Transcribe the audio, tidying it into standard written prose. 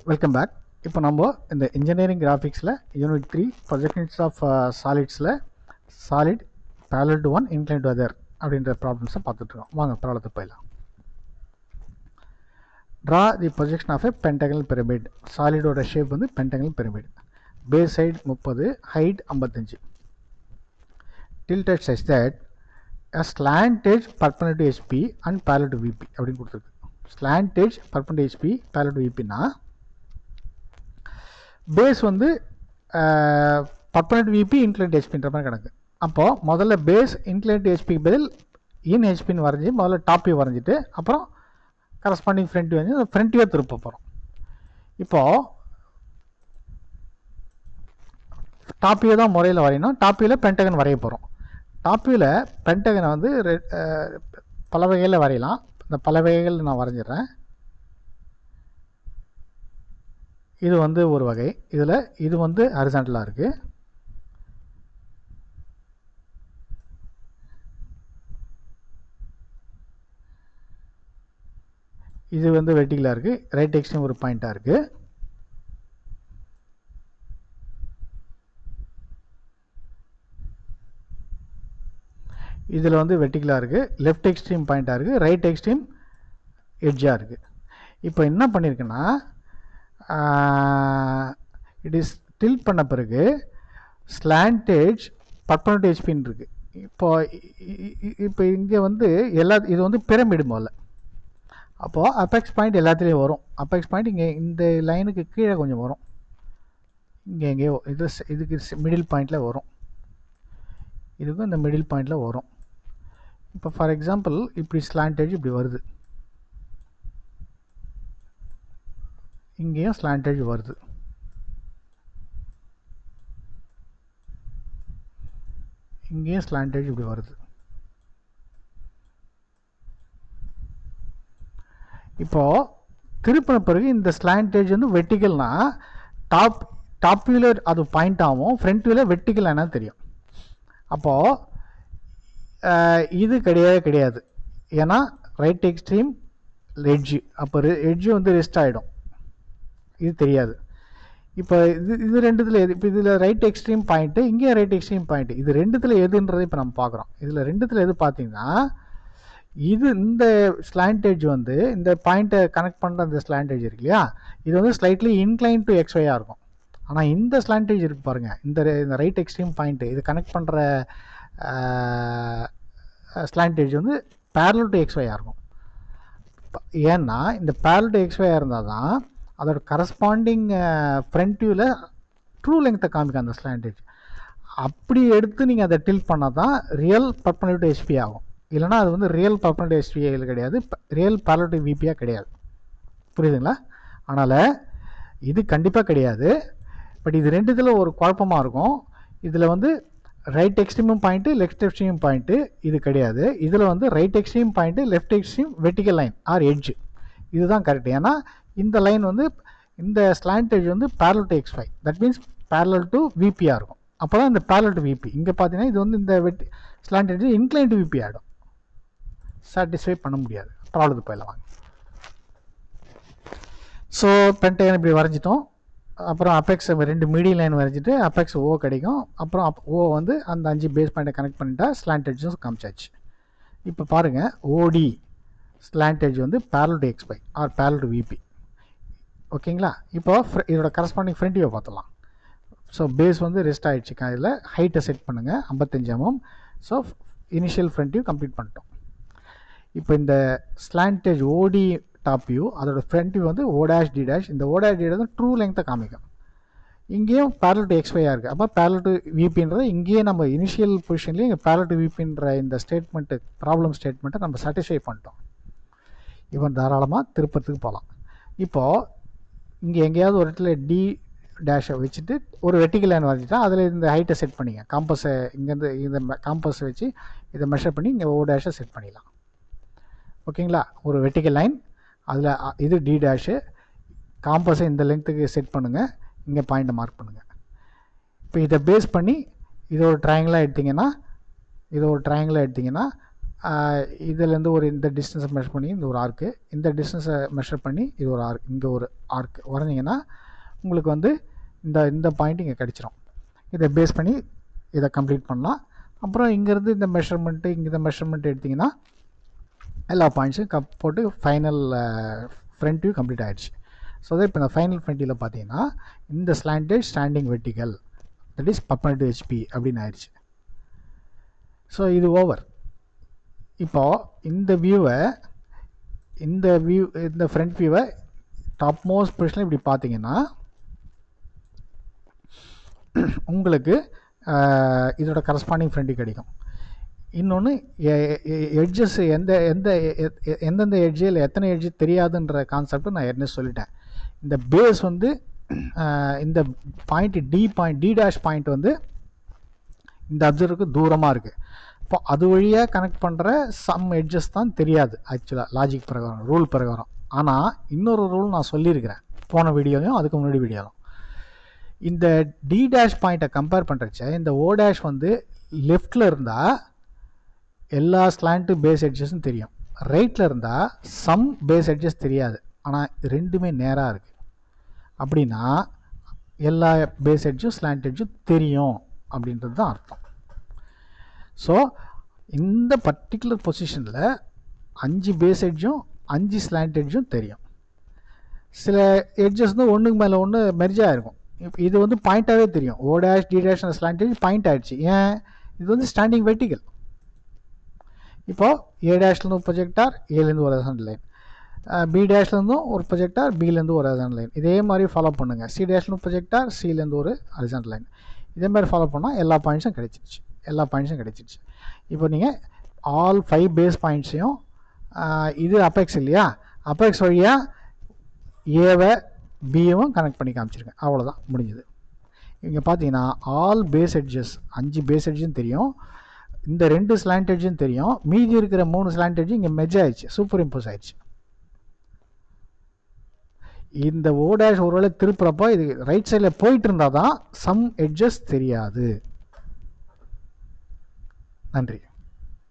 Welcome back. இப்போ நம்ம இந்த இன்ஜினியரிங் கிராஃபிக்ஸில் யூனிட் 3 ப்ரொஜெக்ஷன்ஸ் ஆஃப் சாலிட்ஸில் solid parallel to one inclined to other அப்படின்ற ப்ராப்ளம்ஸை பார்த்துட்ருக்கோம். வாங்க ப்ராப்ளத்தை போயிடலாம். Draw the projection of a pentagonal pyramid. சாலிடோட ஷேப் வந்து pentagonal pyramid. Base side 30, height 55. tilted such that a slant edge perpendicular to HP and parallel to VP அப்படின்னு கொடுத்துருக்கு. slant edge perpendicular to HP parallel to VPனா base வந்து perpendicular VP inclined ஹெச்பின்ற மாதிரி கணக்கு. அப்போது முதல்ல பேஸ் இன்க்ளைன்ட் ஹெச்பிக்கு பதில் இன் ஹெச்பின்னு வரைஞ்சி முதல்ல டாப் வியூ வரைஞ்சிட்டு அப்புறம் கரஸ்பாண்டிங் ஃப்ரண்ட் வியூ வரைஞ்சி ஃப்ரண்ட் வியூ திருப்ப போகிறோம். இப்போது டாப் வியூ தான் முறையில் வரையணும். டாப் வியூவில் பென்டகன் வரைய போகிறோம். டாப் வியூவில் பென்டகனை வந்து பல வகையில் வரையலாம். இந்த பல வகைகள் நான் வரைஞ்சிட்றேன். இது வந்து ஒரு வகை. இதில் இது வந்து ஹரிசாண்டலாக இருக்குது. இது வந்து வெர்டிகலாக இருக்குது. ரைட் எக்ஸ்ட்ரீம் ஒரு பாயிண்ட்டாக இருக்குது. இதில் வந்து வெர்டிகலாக இருக்குது. லெஃப்ட் எக்ஸ்ட்ரீம் பாயிண்ட்டாக இருக்குது. ரைட் எக்ஸ்ட்ரீம் எட்ஜாக இருக்குது. இப்போ என்ன பண்ணியிருக்குன்னா இட் இஸ் டில்ட் பண்ண பிறகு ஸ்லாண்ட் எட்ஜ் பர்பனட் ஹெச்பின்னு இருக்குது. இப்போ இங்கே வந்து இது வந்து பிரமிடு முதல்ல. அப்போது அபெக்ஸ் பாயிண்ட் எல்லாத்துலேயும் வரும். அபெக்ஸ் பாயிண்ட் இங்கே இந்த லைனுக்கு கீழே கொஞ்சம் வரும். இங்கே எங்கேயோ இதுக்கு மிடில் பாயிண்டில் வரும். இதுக்கும் இந்த மிடில் பாயிண்டில் வரும். இப்போ ஃபார் எக்ஸாம்பிள் இப்படி ஸ்லாண்ட் எட்ஜ் இப்படி வருது. இங்கேயும் ஸ்லாண்ட் எட்ஜ் வருது. இங்கேயும் ஸ்லாண்ட் எட்ஜ் இப்படி வருது. இப்போது திருப்பின பிறகு இந்த ஸ்லாண்ட் எட்ஜ் வந்து வெர்டிகல்னா டாப் வியூவில் அது பாயிண்ட் ஆகும், ஃப்ரண்ட் வியூவில் வெர்டிகல் என்ன தெரியும். அப்போது இது கிடையாது. ஏன்னா ரைட் எக்ஸ்ட்ரீம் எட்ஜு, அப்போ எட்ஜு வந்து ரெஸ்ட் ஆகிடும். இது தெரியாது. இப்போ இது ரெண்டுத்தில் எது? இப்போ இதில் ரைட் எக்ஸ்ட்ரீம் பாயிண்ட்டு, இங்கே ரைட் எக்ஸ்ட்ரீம் பாயிண்ட்டு, இது ரெண்டுத்தில் எதுன்றதை இப்போ நம்ம பார்க்குறோம். இதில் ரெண்டுத்தில் எது பார்த்தீங்கன்னா இது இந்த ஸ்லாண்ட் எட்ஜ் வந்து இந்த பாயிண்ட்டை கனெக்ட் பண்ணுற இந்த ஸ்லாண்ட் எட்ஜ் இருக்கு இல்லையா, இது வந்து ஸ்லைட்லி இன்க்ளைன் டு XYயாக இருக்கும். ஆனால் இந்த ஸ்லாண்ட் எட்ஜ் இருக்குது பாருங்கள், இந்த ரைட் எக்ஸ்ட்ரீம் பாயிண்ட்டு இது கனெக்ட் பண்ணுற ஸ்லாண்ட் எட்ஜ் வந்து parallel to XYயாக இருக்கும். ஏன்னா இந்த parallel to XYயாக இருந்தால் தான் அதோட கரஸ்பாண்டிங் ஃப்ரண்ட் வியூவில் ட்ரூ லெங்க்த்தை காமிக்கும் அந்த ஸ்லாண்ட் எட்ஜ். அப்படி எடுத்து நீங்கள் அதை டில்ட் பண்ணால் தான் ரியல் பர்பனட் டு HP ஆகும். இல்லைனா அது வந்து ரியல் பர்பனட் டு HP கிடையாது, ரியல் parallel to VP கிடையாது. புரியுதுங்களா? அதனால் இது கண்டிப்பாக கிடையாது. பட் இது ரெண்டுத்தில் ஒரு குழப்பமாக இருக்கும். இதில் வந்து ரைட் எக்ஸ்ட்ரீமும் பாயிண்ட்டு, லெஃப்ட் எக்ஸ்ட்ரீம் பாயிண்ட்டு இது கிடையாது. இதில் வந்து right extreme point, left extreme vertical line or edge, இதுதான் கரெக்ட். ஏன்னா இந்த லைன் வந்து இந்த ஸ்லாண்ட் எட்ஜ் வந்து parallel to XY, that means parallel to VP இருக்கும். அப்போ தான் இந்த parallel to VP. இங்கே பார்த்தீங்கன்னா இது வந்து இந்த slant edge incline to VP ஆகிடும். சாட்டிஸ்ஃபை பண்ண முடியாது. ப்ராப்ளத்துக்கு போயிடலாம் வாங்க. ஸோ பென்டகன் இப்படி வரைஞ்சிட்டோம். அப்புறம் அபெக்ஸ் ரெண்டு மீடியம் லைன் வரைஞ்சிட்டு அபெக்ஸ் O கிடைக்கும். அப்புறம் O வந்து அந்த 5 பேஸ் பாயிண்ட்டை கனெக்ட் பண்ணிட்டா ஸ்லாண்ட் எட்ஜும் காமிச்சாச்சு. இப்போ பாருங்கள், OD ஸ்லாண்ட் எட்ஜ் வந்து parallel to XY or parallel to VP. ஓகேங்களா? இப்போ இதோட கரஸ்பாண்டிங் ஃப்ரண்ட் வியூ பார்த்துலாம். ஸோ பேஸ் வந்து ரெஸ்ட் ஆகிடுச்சு. இதில் ஹைட்டை செட் பண்ணுங்கள் 55 mm. So initial front view complete பண்ணிட்டோம். இப்போ இந்த slant edge OD top view, அதோட ஃப்ரண்ட் வியூ வந்து O', D'. இந்த O', D' தான் ட்ரூ லெங்க்த்தை காமிக்கும். இங்கேயும் parallel to XYயாக இருக்குது. அப்போ parallel to VPன்றது இங்கேயே நம்ம இனிஷியல் பொசிஷன்லேயே இங்கே parallel to VPன்ற இந்த ஸ்டேட்மெண்ட்டு, ப்ராப்ளம் ஸ்டேட்மெண்ட்டை நம்ம சாட்டிஸ்ஃபை பண்ணிட்டோம். இப்போ தாராளமாக திருப்பத்துக்கு போகலாம். இப்போது இங்கே எங்கேயாவது ஒரு இடத்துல D' வச்சுட்டு ஒரு வெர்டிகல் லைன் வரைஞ்சிட்டா அதில் இந்த ஹைட்டை செட் பண்ணிங்க. காம்பஸை இங்கேருந்து இந்த காம்பஸை வச்சு இதை மெஷர் பண்ணி இங்கே O' செட் பண்ணிடலாம். ஓகேங்களா? ஒரு வெர்டிகல் லைன், அதில் இது D', காம்பஸை இந்த லெங்க்த்துக்கு செட் பண்ணுங்கள், இங்கே பாயிண்ட்டை மார்க் பண்ணுங்கள். இப்போ இதை பேஸ் பண்ணி இது ஒரு ட்ரையாங்கிளாக எடுத்திங்கன்னா இதிலேருந்து ஒரு இந்த டிஸ்டன்ஸை மெஷர் பண்ணி இந்த ஒரு ஆர்க்கு, இந்த டிஸ்டன்ஸை மெஷர் பண்ணி இது ஒரு ஆர்க், இங்கே ஒரு ஆர்க் வரைஞ்சிங்கன்னா உங்களுக்கு வந்து இந்த பாயிண்ட் இங்கே கிடச்சிரும். இதை பேஸ் பண்ணி இதை கம்ப்ளீட் பண்ணலாம். அப்புறம் இங்கேருந்து இந்த மெஷர்மெண்ட்டு இங்கே இந்த மெஷர்மெண்ட் எடுத்திங்கன்னா எல்லா பாயிண்ட்ஸும் போட்டு ஃபைனல் ஃப்ரண்ட் வியூ கம்ப்ளீட் ஆகிடுச்சு. ஸோ தான் இப்போ இந்த ஃபைனல் ஃப்ரண்ட் வியூவில் பார்த்தீங்கன்னா இந்த slanted standing vertical that is perpendicular HP அப்படின்னு ஆயிடுச்சு. ஸோ இது ஓவர். இப்போது இந்த ஃப்ரண்ட் வியூவை டாப் மோஸ்ட் பொசிஷனில் இப்படி பார்த்தீங்கன்னா உங்களுக்கு இதோட கரஸ்பாண்டிங் ஃப்ரண்ட் வியூ கிடைக்கும். இன்னொன்று எட்ஜஸ் எந்தெந்த எட்ஜில் எத்தனை எட்ஜு தெரியாதுன்ற கான்செப்ட் நான் ஏற்கனவே சொல்லிட்டேன். இந்த பேஸ் வந்து இந்த பாயிண்ட் டி டேஷ் பாயிண்ட் வந்து இந்த அப்சர்வருக்கு தூரமாக இருக்குது. இப்போ அது வழியாக கனெக்ட் பண்ணுற சம் எட்ஜஸ் தான் தெரியாது ஆக்சுவலாக லாஜிக் பிரகாரம், ரூல் பிரகாரம். ஆனால் இன்னொரு ரூல் நான் சொல்லியிருக்கிறேன் போன வீடியோலையும் அதுக்கு முன்னாடி வீடியோவும். இந்த டி டேஷ் பாயிண்ட்டை கம்பேர் பண்ணுறச்ச இந்த ஓ டேஷ் வந்து லெஃப்டில் இருந்தால் எல்லா ஸ்லாண்ட்டு பேஸ் எட்ஜஸும் தெரியும், ரைட்டில் இருந்தால் சம் பேஸ் எட்ஜஸ் தெரியாது. ஆனால் ரெண்டுமே நேராக இருக்குது அப்படின்னா எல்லா பேஸ் எட்ஜும் ஸ்லாண்ட் எட்ஜும் தெரியும் அப்படின்றது தான் அர்த்தம். ஸோ இந்த பர்டிகுலர் பொசிஷனில் 5 பேஸ் எட்ஜும் 5 ஸ்லாண்ட் எட்ஜும் தெரியும். சில எட்ஜஸ் வந்து ஒன்றுக்கு மேலே ஒன்று மெர்ஜாக இருக்கும். இப்போ இது வந்து பாயிண்ட்டாகவே தெரியும், O dash D dash slant edge point ஆகிடுச்சு. ஏன்? இது வந்து ஸ்டாண்டிங் வெர்டிகல். இப்போது ஏ டேஷ்லேருந்து ஒரு ப்ரொஜெக்டார் ஏலேருந்து ஒரு ஹரிசாண்டல் லைன், பி டேஷ்லேருந்தும் ஒரு ப்ரொஜெக்டார் பிலேருந்து ஒரு ஹரிசாண்டல் லைன், இதே மாதிரி ஃபாலோ பண்ணுங்கள். சி டேஷ்லேருந்து ப்ரொஜெக்டார் சிலேருந்து ஒரு ஹரிசாண்டல் லைன், இதே மாதிரி ஃபாலோ பண்ணால் எல்லா பாயிண்ட்ஸும் கிடைச்சிருச்சு. இப்போ நீங்கள் ஆல் 5 பேஸ் பாயிண்ட்ஸையும் இது அபெக்ஸ் இல்லையா, அபெக்ஸ் வழியாக ஏவை பிஏவும் கனெக்ட் பண்ணி காமிச்சிருக்கேன். அவ்வளோதான், முடிஞ்சது. இங்கே பார்த்தீங்கன்னா ஆல் பேஸ் எட்ஜஸ் 5 பேஸ் எட்ஜும் தெரியும், இந்த 2 ஸ்லாண்ட் எட்ஜும் தெரியும், மீதி இருக்கிற 3 ஸ்லாண்ட் எட்ஜும் இங்கே மெர்ஜ் ஆயிடுச்சு, சூப்பர் இம்போஸ் ஆயிடுச்சு. இந்த ஓ டேஷ் ஒருவேளை திருப்புறப்போ இது ரைட் சைடில் போயிட்டு இருந்தால் தான் சம் எட்ஜஸ் தெரியாது. நன்றி.